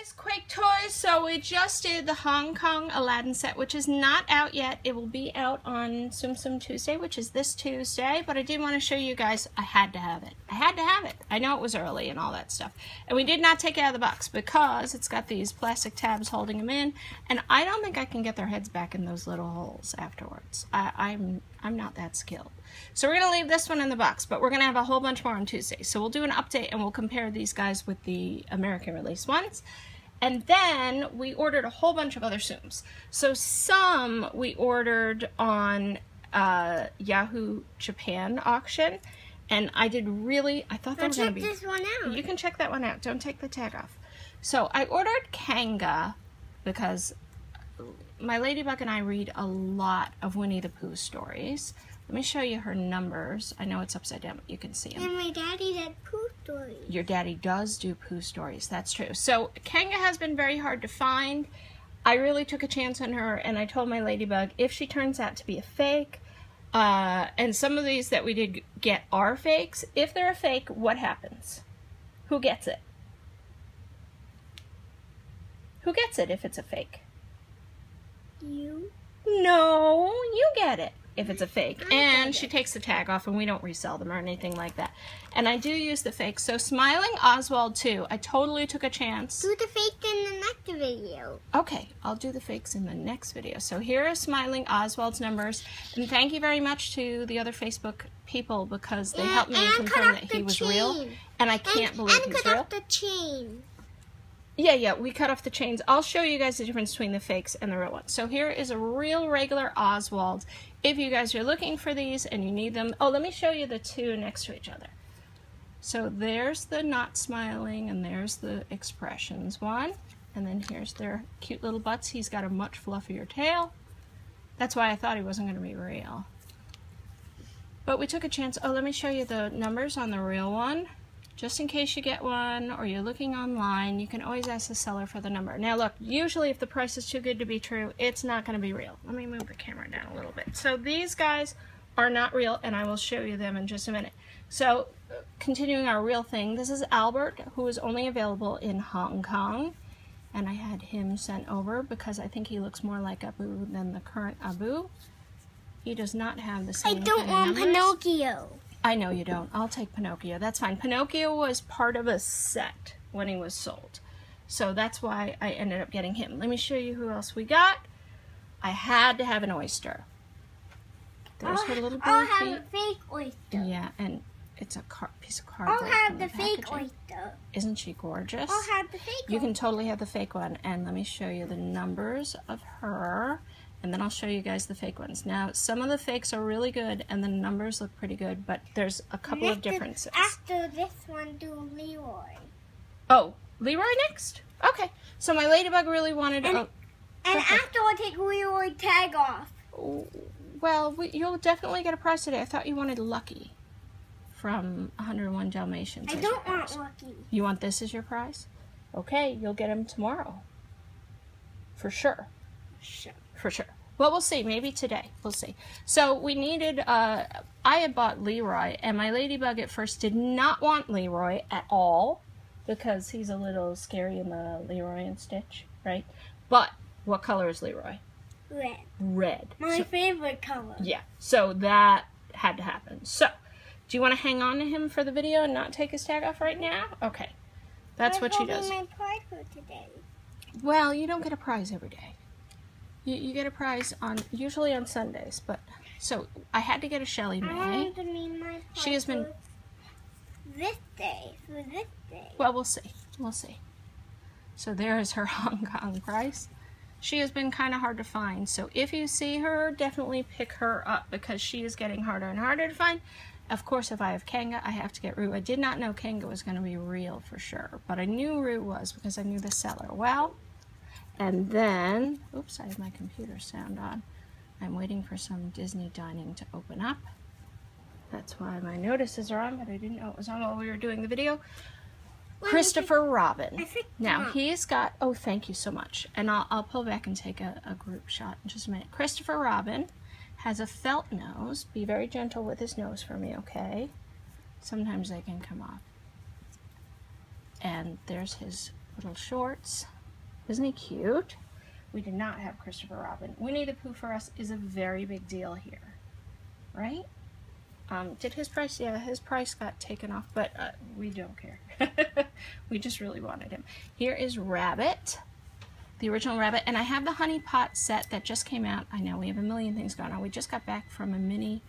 guys, quick toys. So we just did the Hong Kong Aladdin set, which is not out yet. It will be out on Tsum Tsum Tuesday, which is this Tuesday, but I did want to show you guys. I had to have it. I had to have it. I know it was early and all that stuff. And we did not take it out of the box because it's got these plastic tabs holding them in, and I don't think I can get their heads back in those little holes afterwards. I'm not that skilled. So we're going to leave this one in the box, but we're going to have a whole bunch more on Tuesday. So we'll do an update and we'll compare these guys with the American release ones. And then we ordered a whole bunch of other Tsums. So some we ordered on Yahoo Japan auction. And I thought they were going to be... Check this one out. You can check that one out. Don't take the tag off. So I ordered Kanga because my ladybug and I read a lot of Winnie the Pooh stories. Let me show you her numbers. I know it's upside down, but you can see them. And my daddy did Pooh stories. Your daddy does do Pooh stories. That's true. So Kanga has been very hard to find. I really took a chance on her, and I told my ladybug, if she turns out to be a fake, and some of these that we did get are fakes, if they're a fake, what happens? Who gets it? Who gets it if it's a fake? You? No, you get it if it's a fake. And she takes the tag off, and we don't resell them or anything like that. And I do use the fakes. So Smiling Oswald too. I totally took a chance. Do the fake in the next video. Okay, I'll do the fakes in the next video. So here are Smiling Oswald's numbers. And thank you very much to the other Facebook people because they helped me confirm that he was real. And I can't believe he's real. And cut off the chain. Yeah, we cut off the chains. I'll show you guys the difference between the fakes and the real ones. So here is a real regular Oswald. If you guys are looking for these and you need them, let me show you the two next to each other. So there's the not smiling and there's the expressions one. And then here's their cute little butts. He's got a much fluffier tail. That's why I thought he wasn't going to be real. But we took a chance. Let me show you the numbers on the real one. Just in case you get one or you're looking online, you can always ask the seller for the number. Now look, usually if the price is too good to be true, it's not going to be real. Let me move the camera down a little bit. So these guys are not real, and I will show you them in just a minute. So continuing our real thing, this is Albert, who is only available in Hong Kong. And I had him sent over because I think he looks more like Abu than the current Abu. He does not have the same I don't kind of want numbers. Pinocchio. I know you don't. I'll take Pinocchio. That's fine. Pinocchio was part of a set when he was sold. So that's why I ended up getting him. Let me show you who else we got. I had to have an oyster. There's her little I'll blue feet. have a fake oyster. Yeah, and it's a piece of cardboard. I'll have from the fake packaging. oyster. Isn't she gorgeous? I'll have the fake oyster. You can totally have the fake one. And let me show you the numbers of her. And then I'll show you guys the fake ones. Now, some of the fakes are really good, and the numbers look pretty good, but there's a couple of differences. After this one, do Leroy. Oh, Leroy next? Okay. So my ladybug really wanted... And after I take Leroy tag off. Well, you'll definitely get a prize today. I thought you wanted Lucky from 101 Dalmatians. I don't want Lucky. You want this as your prize? Okay, you'll get him tomorrow. For sure. Sure. For sure. Well, we'll see. Maybe today. We'll see. So we needed, I had bought Leroy, and my ladybug at first did not want Leroy at all because he's a little scary in the Leroy and Stitch, right? But what color is Leroy? Red. Red. My favorite color. Yeah. So that had to happen. So, do you want to hang on to him for the video and not take his tag off right now? Okay. That's what she does. My prize for today. Well, you don't get a prize every day. You get a prize usually on Sundays, but so I had to get a ShellieMay. I wanted to mean my prize. She has been this day. For this day. Well, we'll see. We'll see. So there is her Hong Kong prize. She has been kind of hard to find. So if you see her, definitely pick her up because she is getting harder and harder to find. Of course, if I have Kanga, I have to get Roo. I did not know Kanga was going to be real for sure, but I knew Roo was because I knew the seller well. And then, oops, I have my computer sound on. I'm waiting for some Disney dining to open up. That's why my notices are on, but I didn't know it was on while we were doing the video. Christopher Robin. Now, he's got, oh, thank you so much. And I'll pull back and take a group shot in just a minute. Christopher Robin has a felt nose. Be very gentle with his nose for me, okay? Sometimes they can come off. And there's his little shorts. Isn't he cute? We did not have Christopher Robin. Winnie the Pooh for us is a very big deal here, right? Did his price? Yeah, his price got taken off, but we don't care. We just really wanted him. Here is Rabbit, the original Rabbit, and I have the Honey Pot set that just came out. I know we have a million things going on. We just got back from a mini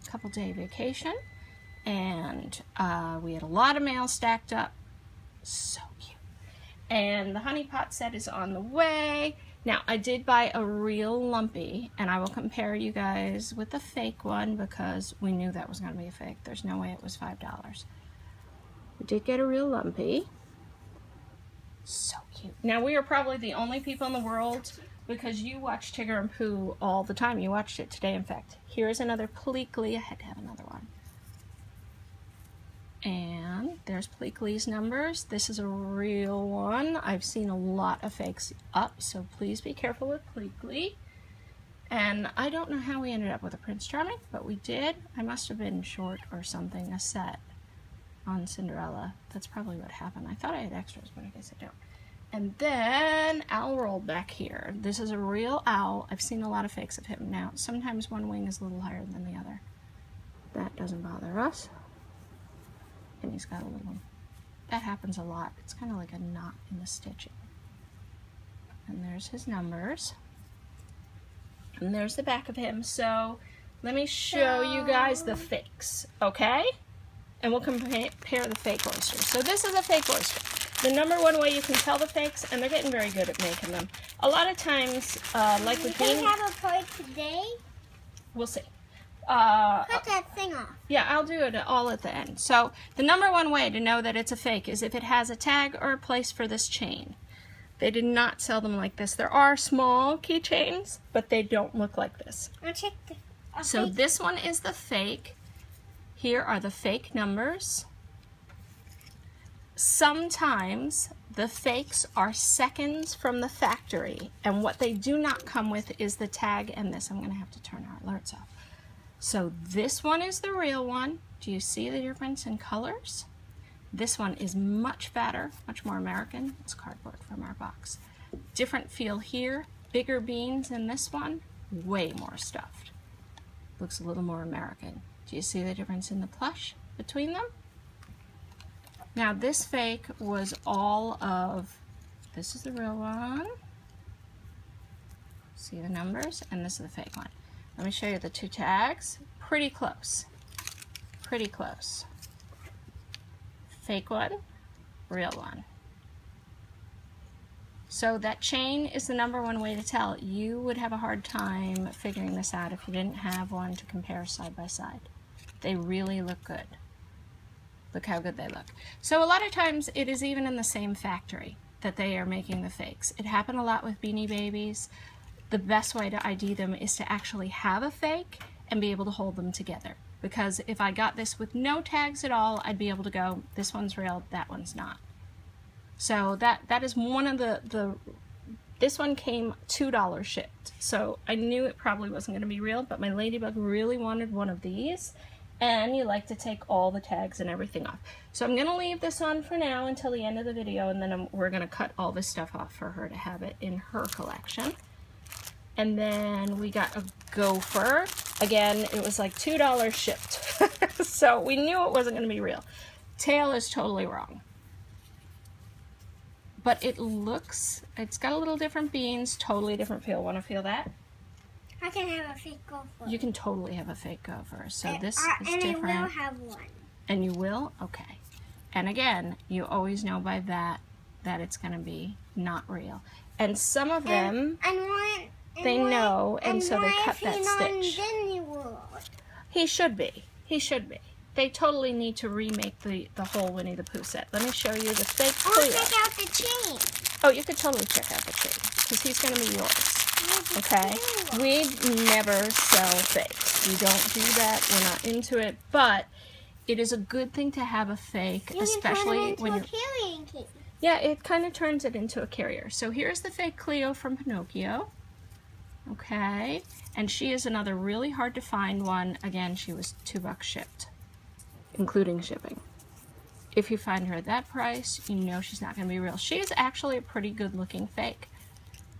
couple-day vacation, and we had a lot of mail stacked up. So cute. And the Honey Pot set is on the way. Now, I did buy a real Lumpy, and I will compare you guys with the fake one because we knew that was going to be a fake. There's no way it was $5. We did get a real Lumpy. So cute. Now, we are probably the only people in the world, because you watch Tigger and Pooh all the time. You watched it today, in fact. Here's another Pleakley. I had to have another one. And there's Pleakley's numbers. This is a real one. I've seen a lot of fakes up, so please be careful with Pleakley. And I don't know how we ended up with a Prince Charming, but we did. I must have been short or something, a set on Cinderella. That's probably what happened. I thought I had extras, but I guess I don't. And then Owl rolled back here. This is a real owl. I've seen a lot of fakes of him. Now, sometimes one wing is a little higher than the other. That doesn't bother us. And he's got a little, that happens a lot. It's kind of like a knot in the stitching. And there's his numbers. And there's the back of him. So let me show you guys the fakes, okay? And we'll compare the fake oysters. So this is a fake oyster. The number one way you can tell the fakes, and they're getting very good at making them. A lot of times, like with Can we have a party today? We'll see. Cut that thing off. Yeah, I'll do it all at the end. So the number one way to know that it's a fake is if it has a tag or a place for this chain. They did not sell them like this. There are small keychains, but they don't look like this. I'll check the... So this one is the fake. Here are the fake numbers. Sometimes the fakes are seconds from the factory, and what they do not come with is the tag and this. I'm going to have to turn our alerts off. So this one is the real one. Do you see the difference in colors? This one is much fatter, much more American. It's cardboard from our box. Different feel here. Bigger beans in this one. Way more stuffed. Looks a little more American. Do you see the difference in the plush between them? Now this fake was all of, this is the real one. See the numbers? And this is the fake one. Let me show you the two tags. Pretty close. Pretty close. Fake one, real one. So that chain is the number one way to tell. You would have a hard time figuring this out if you didn't have one to compare side by side. They really look good. Look how good they look. So a lot of times it is even in the same factory that they are making the fakes. It happened a lot with Beanie Babies. The best way to ID them is to actually have a fake and be able to hold them together. Because if I got this with no tags at all, I'd be able to go, this one's real, that one's not. So that is one of this one came $2 shipped. So I knew it probably wasn't going to be real, but my ladybug really wanted one of these. And you like to take all the tags and everything off. So I'm going to leave this on for now until the end of the video, and then we're going to cut all this stuff off for her to have it in her collection. And then we got a Gopher. Again, it was like $2 shipped. So we knew it wasn't going to be real. Tail is totally wrong. But it looks, it's got a little different beans, totally different feel. Want to feel that? I can have a fake Gopher. You can totally have a fake Gopher. So this is and different. And I will have one. And you will? Okay. And again, you always know by that it's going to be not real. And some of them, they know, and so they cut that stitch. He should be. He should be. They totally need to remake the whole Winnie the Pooh set. Let me show you the fake Cleo. I'll check out the chain. Oh, you could totally check out the chain, because he's going to be yours. Okay? We never sell fakes. We don't do that. We're not into it. But it is a good thing to have a fake, especially when you're... Yeah, it kind of turns it into a carrier. So here's the fake Cleo from Pinocchio. Okay? And she is another really hard to find one. Again, she was $2 shipped, including shipping. If you find her at that price, you know she's not going to be real. She is actually a pretty good looking fake.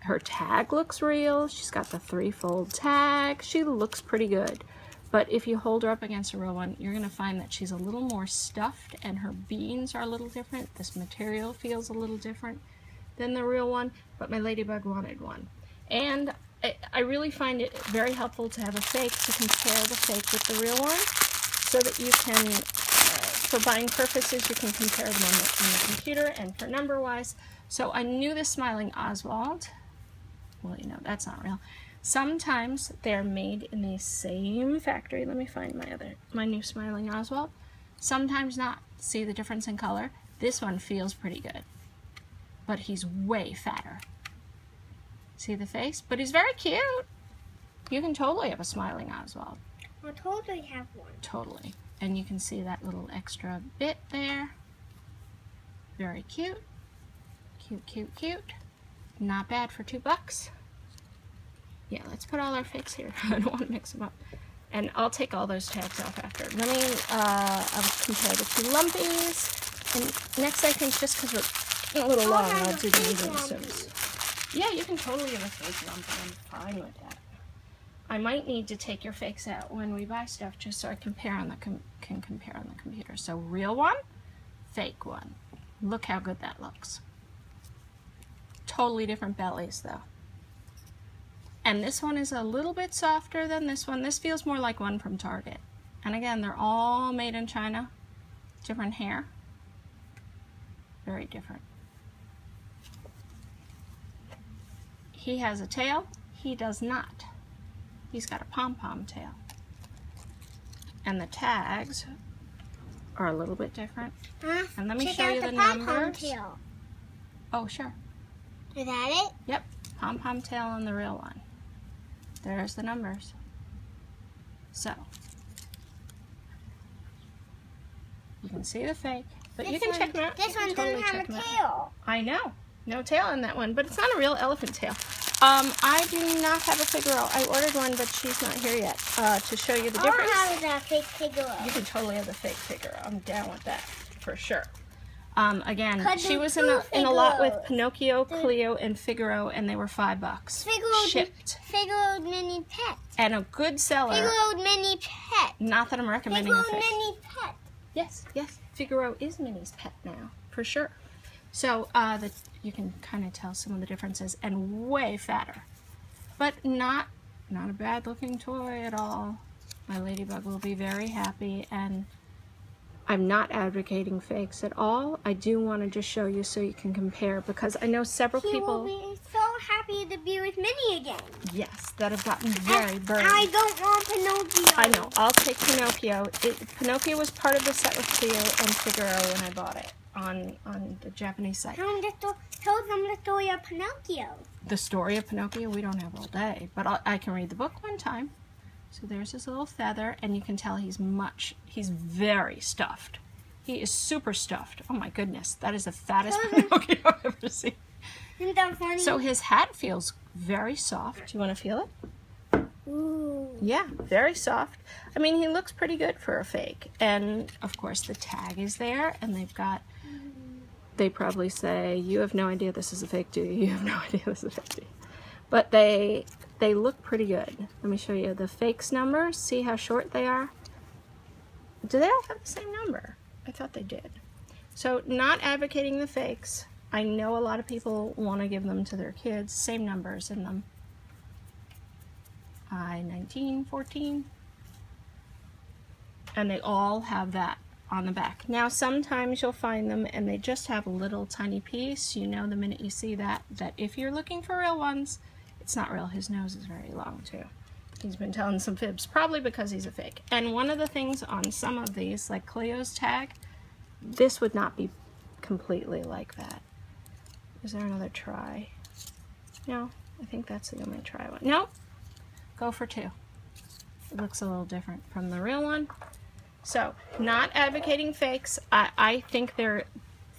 her tag looks real. She's got the 3-fold tag. She looks pretty good. But if you hold her up against a real one, you're going to find that she's a little more stuffed and her beans are a little different. This material feels a little different than the real one, but my ladybug wanted one. And I really find it very helpful to have a fake to compare the fake with the real one so that you can, for buying purposes, you can compare them on the computer and for number-wise. So I knew the Smiling Oswald. Well, you know, that's not real. Sometimes they're made in the same factory. Let me find my new Smiling Oswald. Sometimes not. See the difference in color? This one feels pretty good, but he's way fatter. See the face? But he's very cute. You can totally have a Smiling Oswald. I'll totally have one. Totally. And you can see that little extra bit there. Very cute. Cute, cute, cute. Not bad for $2. Yeah, let's put all our fakes here. I don't want to mix them up. And I'll take all those tags off after. Let me, I'll compare the 2 Lumpies. And next, I think, just because we're a little long, I'll do the medium Sims. Yeah, you can totally have a fake Lumpy. I'm fine with that. I might need to take your fakes out when we buy stuff just so I compare on the can compare on the computer. So real one, fake one. Look how good that looks. Totally different bellies though. And this one is a little bit softer than this one. This feels more like one from Target. And again, they're all made in China. Different hair. Very different. He has a tail. He does not. He's got a pom-pom tail. And the tags are a little bit different. And let me show you the numbers. Tail. Oh, sure. Is that it? Yep. Pom-pom tail on the real one. There's the numbers. So, you can see the fake, but you can check them out. This one doesn't have a tail. I know. No tail in that one, but it's not a real elephant tail. I do not have a Figaro. I ordered one, but she's not here yet to show you the difference. I'll have a fake Figaro. You can totally have the fake Figaro. I'm down with that, for sure. Again, she was in a lot with Pinocchio, Cleo, and Figaro, and they were $5. Shipped. Figaro mini pet. And a good seller. Figaro mini pet. Not that I'm recommending a fake. Figaro mini pet. Yes, yes. Figaro is Minnie's pet now, for sure. So you can kind of tell some of the differences, and way fatter. But not a bad looking toy at all. My ladybug will be very happy, and I'm not advocating fakes at all. I do want to just show you so you can compare, because I know several people... He will be so happy to be with Minnie again. Yes, that have gotten very burned. I don't want Pinocchio. I know. I'll take Pinocchio. Pinocchio was part of the set with Cleo and Figaro when I bought it on the Japanese site. Tell them the story of Pinocchio. The story of Pinocchio we don't have all day, but I can read the book one time. So there's his little feather, and you can tell he's very stuffed. He is super stuffed. Oh my goodness, that is the fattest Pinocchio I've ever seen. Isn't that funny? So his hat feels very soft. Do you want to feel it? Ooh. Yeah, very soft. I mean, he looks pretty good for a fake. And of course the tag is there, and they probably say, you have no idea this is a fake, do you? You have no idea this is a fake, do you? But they look pretty good. Let me show you the fakes numbers. See how short they are? Do they all have the same number? I thought they did. So not advocating the fakes. I know a lot of people want to give them to their kids. Same numbers in them. I-19, 14. And they all have that on the back. Now sometimes you'll find them and they just have a little tiny piece. You know the minute you see that if you're looking for real ones, it's not real. His nose is very long too. He's been telling some fibs, probably because he's a fake. And one of the things on some of these, like Cleo's tag, this would not be completely like that. Is there another try? No, I think that's the only try one. Nope. Go for 2. It looks a little different from the real one. So, not advocating fakes. I think they're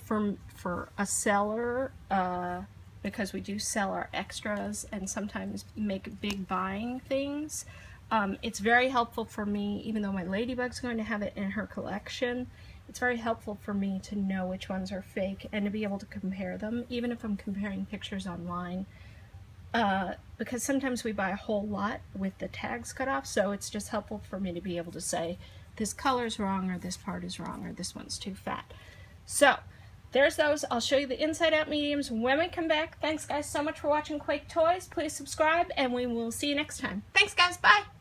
for a seller, because we do sell our extras and sometimes make big buying things. It's very helpful for me, even though my ladybug's going to have it in her collection, it's very helpful for me to know which ones are fake and to be able to compare them. Even if I'm comparing pictures online, because sometimes we buy a whole lot with the tags cut off, so it's just helpful for me to be able to say this color's wrong, or this part is wrong, or this one's too fat. So there's those. I'll show you the inside out mediums when we come back. Thanks guys so much for watching Quake Toys. Please subscribe, and we will see you next time. Thanks guys, bye!